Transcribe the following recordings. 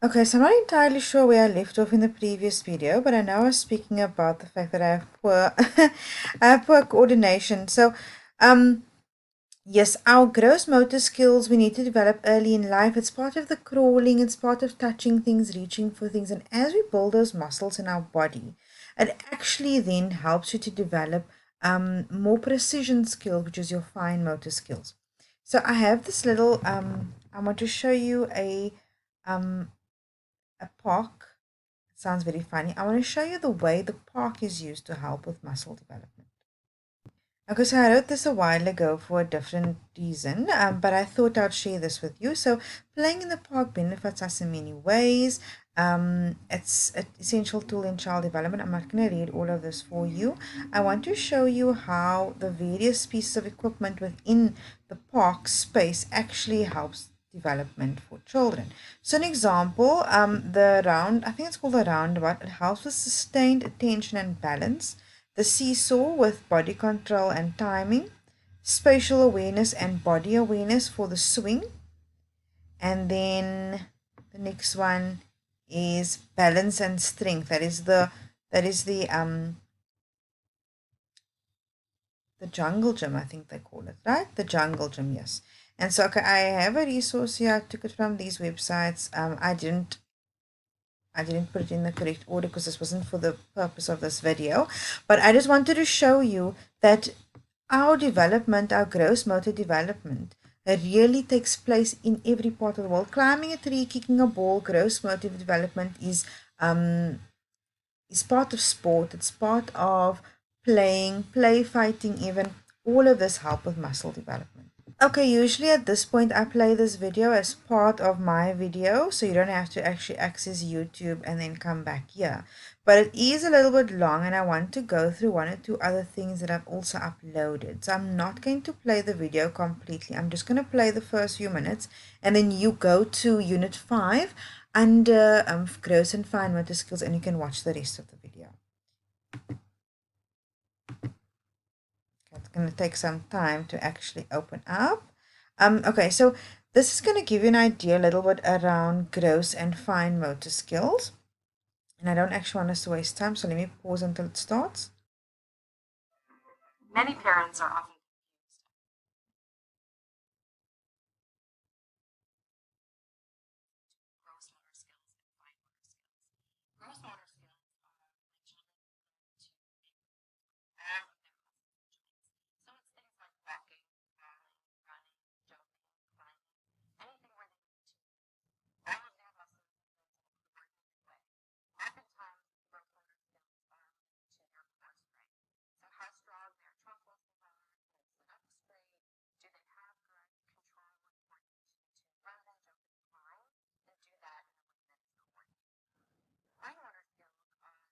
Okay, so I'm not entirely sure where I left off in the previous video, but I know I was speaking about the fact that I have poor, I have poor coordination. So, yes, our gross motor skills we need to develop early in life. It's part of the crawling, it's part of touching things, reaching for things, and as we build those muscles in our body, it actually then helps you to develop more precision skills, which is your fine motor skills. So I have this little I want to show you um a park. It sounds very funny. I want to show you the way the park is used to help with muscle development. Okay, so I wrote this a while ago for a different reason, but I thought I'd share this with you. So playing in the park benefits us in many ways. It's an essential tool in child development. I'm not going to read all of this for you. I want to show you how the various pieces of equipment within the park space actually helps development for children. So an example, I think it's called the roundabout. It helps with sustained attention and balance. The seesaw with body control and timing, spatial awareness and body awareness for the swing, and then the next one is balance and strength. That is the jungle gym, I think they call it, right? The jungle gym, yes. And so okay, I have a resource here. I took it from these websites. I didn't put it in the correct order because this wasn't for the purpose of this video, but I just wanted to show you that our development, our gross motor development, really takes place in every part of the world. Climbing a tree, kicking a ball, gross motor development is part of sport. It's part of playing, play fighting even. All of this help with muscle development. Okay, usually at this point I play this video as part of my video, so you don't have to actually access YouTube and then come back here. But it is a little bit long and I want to go through one or two other things that I've also uploaded. So I'm not going to play the video completely. I'm just going to play the first few minutes and then you go to Unit 5 under Gross and Fine Motor Skills and you can watch the rest of the video. It's going to take some time to actually open up. Okay, so this is going to give you an idea a little bit around gross and fine motor skills. And I don't actually want us to waste time, so let me pause until it starts. Many parents are often gross motor skills and fine motor skills. Gross motor skills are when children learn to make all of their muscles and joints. So it's things like walking, crawling, running, jumping, climbing, anything where they need to move all of their muscles and joints in a coordinated way. Oftentimes, gross motor skills are related to their core strength. So how strong their trunk muscles are, can they sit up straight, do they have good control and coordination to run and jump and climb, and do that in a way that is coordinated. Fine motor skills are built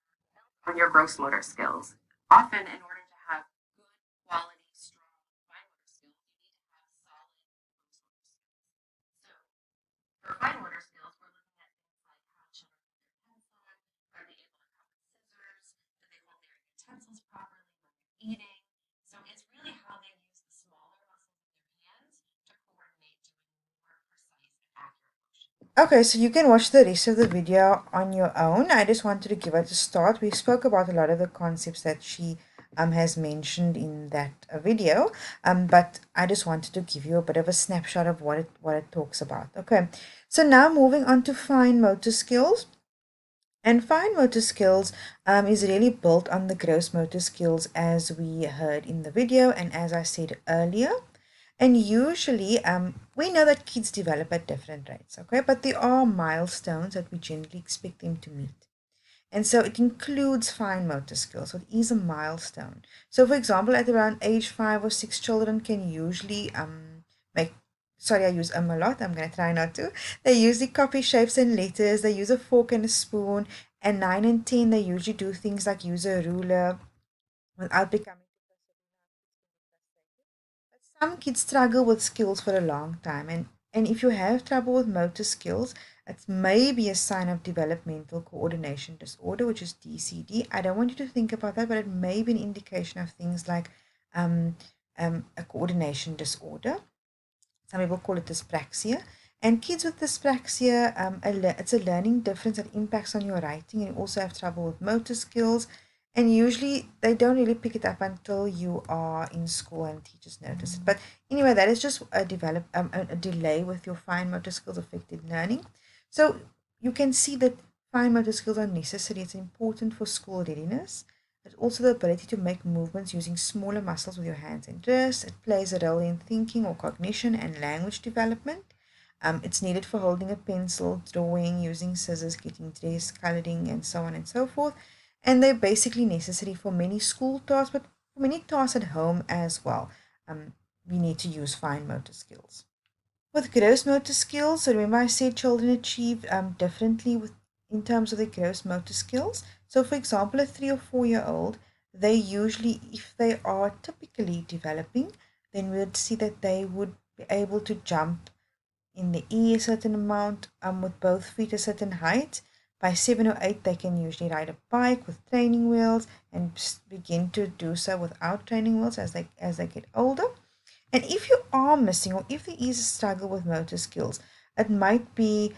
on your gross motor skills. Often, in order to have good quality, strong fine motor skills, you need to have solid gross motor skills. So, for fine motor skills, we're looking at things like how children hold their pencil, are they able to cut with scissors, do they hold their utensils properly when they're eating. So it's really how they use the smaller muscles of their hands to coordinate doing more precise and accurate motion. Okay, so you can watch the rest of the video on your own. I just wanted to give it a start. We spoke about a lot of the concepts that she has mentioned in that video, but I just wanted to give you a bit of a snapshot of what it talks about. Okay, so now moving on to fine motor skills. And fine motor skills is really built on the gross motor skills as we heard in the video and as I said earlier. And usually, we know that kids develop at different rates, okay? But there are milestones that we generally expect them to meet. And so it includes fine motor skills. So it is a milestone. So for example, at around age 5 or 6, children can usually make, sorry, I use a lot. I'm going to try not to. They usually copy shapes and letters. They use a fork and a spoon. And 9 and 10, they usually do things like use a ruler without becoming some kids struggle with skills for a long time, and if you have trouble with motor skills, it may be a sign of developmental coordination disorder, which is DCD. I don't want you to think about that, but it may be an indication of things like a coordination disorder. Some people call it dyspraxia. And kids with dyspraxia, it's a learning difference that impacts on your writing, and you also have trouble with motor skills. And usually they don't really pick it up until you are in school and teachers notice it. But anyway, that is just a delay with your fine motor skills affected learning. So you can see that fine motor skills are necessary. It's important for school readiness. It's also the ability to make movements using smaller muscles with your hands and wrists. It plays a role in thinking or cognition and language development. It's needed for holding a pencil, drawing, using scissors, getting dressed, coloring, and so on and so forth. And they're basically necessary for many school tasks, but for many tasks at home as well. We need to use fine motor skills. With gross motor skills, so remember I said children achieve differently in terms of their gross motor skills. So, for example, a 3 or 4 year old, they usually, if they are typically developing, then we would see that they would be able to jump in the air a certain amount with both feet a certain height. By 7 or 8, they can usually ride a bike with training wheels and begin to do so without training wheels as they get older. And if you are missing, or if there is a struggle with motor skills, it might be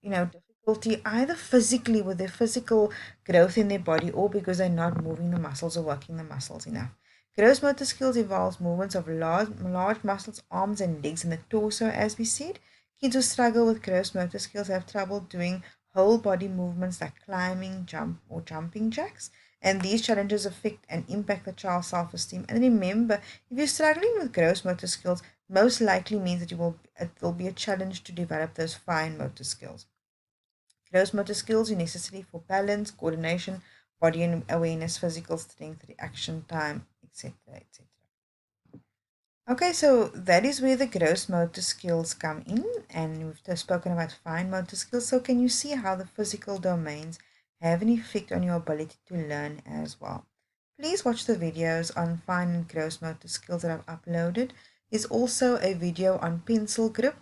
difficulty either physically with their physical growth in their body, or because they're not moving the muscles or working the muscles enough. Gross motor skills involves movements of large muscles, arms and legs, and the torso, as we said. Kids who struggle with gross motor skills have trouble doing whole body movements like climbing, jump, or jumping jacks. And these challenges affect and impact the child's self-esteem. And remember, if you're struggling with gross motor skills, most likely means that it will be a challenge to develop those fine motor skills. Gross motor skills are necessary for balance, coordination, body and awareness, physical strength, reaction time, etc. etc. Okay, so that is where the gross motor skills come in, and we've just spoken about fine motor skills. So can you see how the physical domains have an effect on your ability to learn as well? Please watch the videos on fine and gross motor skills that I've uploaded. There's also a video on pencil grip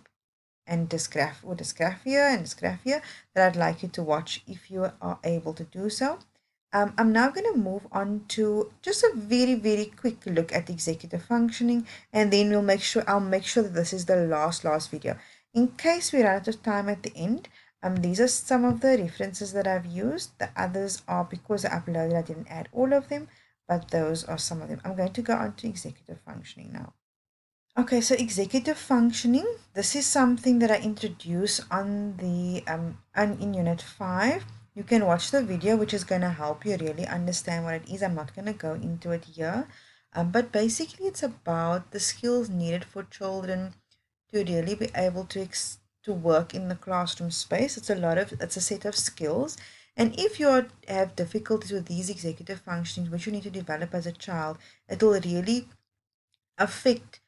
and dysgraphia that I'd like you to watch if you are able to do so. I'm now going to move on to just a very, very quick look at executive functioning, and then I'll make sure that this is the last video. In case we run out of time at the end, these are some of the references that I've used. The others are because I uploaded, I didn't add all of them, but those are some of them. I'm going to go on to executive functioning now. Okay, so executive functioning, this is something that I introduce on the in Unit 5. You can watch the video, which is going to help you really understand what it is. I'm not going to go into it here. But basically it's about the skills needed for children to really be able to work in the classroom space. It's a set of skills. And if have difficulties with these executive functionings, which you need to develop as a child, it will really affect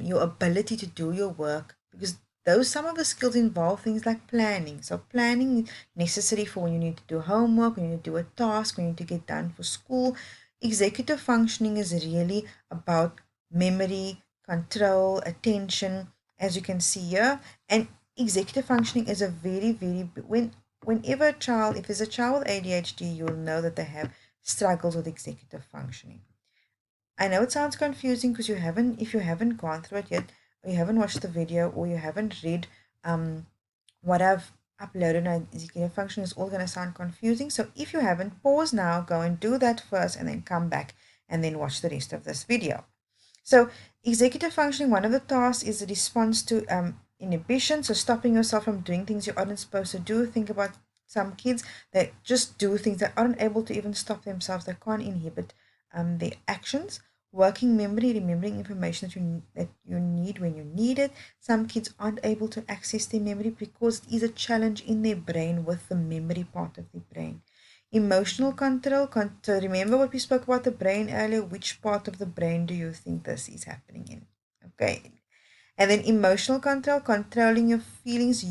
your ability to do your work, because those some of the skills involve things like planning. So planning is necessary for when you need to do homework, when you need to do a task, when you need to get done for school. Executive functioning is really about memory, control, attention, as you can see here. And executive functioning is a very, very whenever a child, if there's a child with ADHD, you'll know that they have struggles with executive functioning. I know it sounds confusing because if you haven't gone through it yet, or you haven't watched the video, or you haven't read what I've uploaded on executive function, is all going to sound confusing. So if you haven't, pause now, go and do that first, and then come back and then watch the rest of this video. So executive functioning, one of the tasks is a response to inhibition, so stopping yourself from doing things you aren't supposed to do. Think about some kids that just do things that aren't able to even stop themselves. They can't inhibit their actions. Working memory, remembering information that you need when you need it. Some kids aren't able to access their memory because it is a challenge in their brain with the memory part of the brain. Emotional control. Remember what we spoke about the brain earlier. Which part of the brain do you think this is happening in? Okay. And then emotional control, controlling your feelings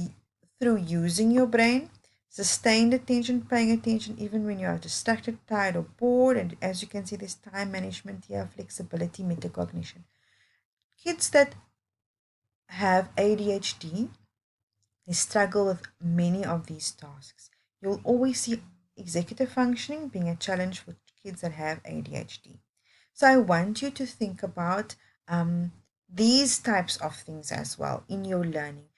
through using your brain. Sustained attention, paying attention even when you are distracted, tired, or bored. And as you can see, there's time management here, flexibility, metacognition. Kids that have ADHD, they struggle with many of these tasks. You'll always see executive functioning being a challenge for kids that have ADHD. So I want you to think about these types of things as well in your learning,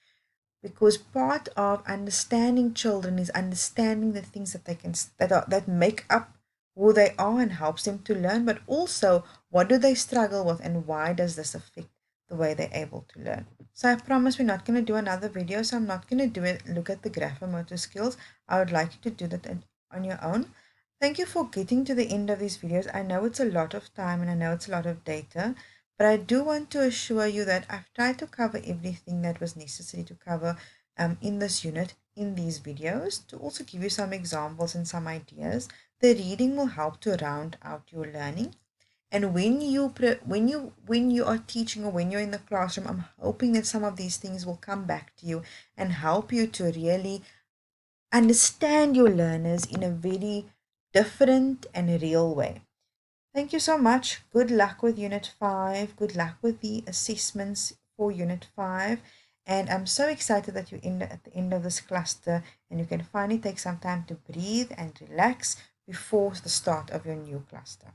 because part of understanding children is understanding the things that they can that make up who they are and helps them to learn, but also what do they struggle with and why does this affect the way they're able to learn. So I promise we're not going to do another video, so I'm not going to do it look at the graphomotor skills. I would like you to do that on your own. Thank you for getting to the end of these videos. I know it's a lot of time and I know it's a lot of data, but I do want to assure you that I've tried to cover everything that was necessary to cover in this unit in these videos, to also give you some examples and some ideas. The reading will help to round out your learning. And when you are teaching or when you're in the classroom, I'm hoping that some of these things will come back to you and help you to really understand your learners in a very different and real way. Thank you so much. Good luck with Unit 5. Good luck with the assessments for Unit 5. And I'm so excited that you're at the end of this cluster and you can finally take some time to breathe and relax before the start of your new cluster.